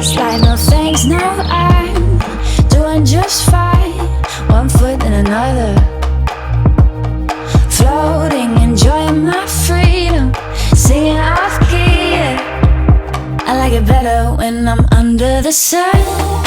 fast like no thanks, no, I'm doing just fine. One foot in another, floating, enjoying my freedom, singing off key, yeah. I like it better when I'm under the sun.